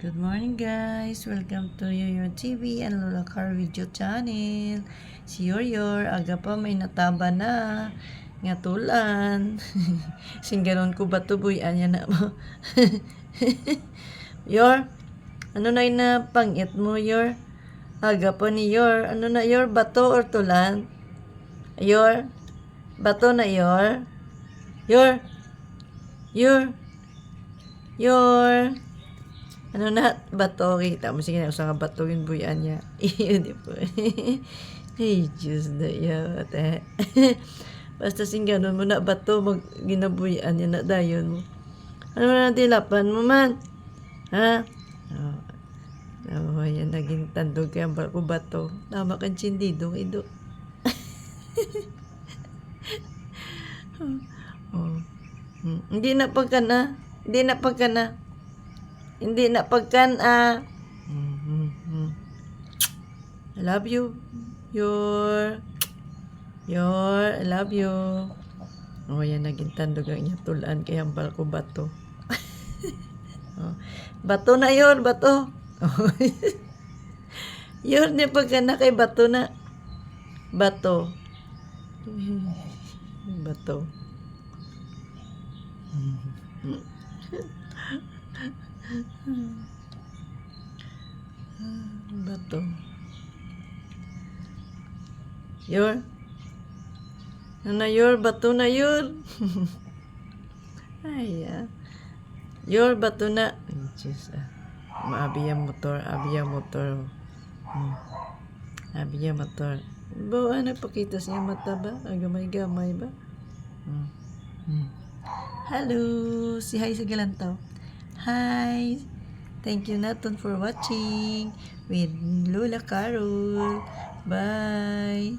Good morning guys! Welcome to Yoyor TV and Lola Car Video Channel. Si Yoyor, aga pa may nataba na. Nga tulan. Singganon ko ba to boy? Anya na mo. Yor, ano na yun na pangit mo Yor? Aga pa ni Yor. Ano na Yor? Bato or tulan? Yor? Bato na Yor? Yor? Yor? Yor? Ano na, bato, kita mo sige na, usang bato yung buyan niya. Iyon, di po. Hey, Diyos na yun. Basta singganon mo na bato, ginabuyan niya na dayon mo. Ano na tilapan mo man? Ha? Yan, naging tandog kaya ko bato. Tama kang tsindidong ido. Oh. Hindi na pagka na. Hindi na pagka na. Hindi na pagkan I love you. Your I love you. Oh, yan naging tandog ang niya tulaan kaya ang balko bato. Oh. Bato na Yor, bato. Oh. Yor, ni pagka na kay bato na. Bato. Bato. Bato. Yor. Ano Yor? Bato na Yor. Ay, Yor, bato na. Ay, Diyos, maabi yung motor. Abi yung motor. Abi yung motor. Bawa, nagpakita siya mata ba? Gamay-gamay ba? Hello! Si hi sa Galantaw. Hi! Thank you Naton for watching with Lola Carol. Bye!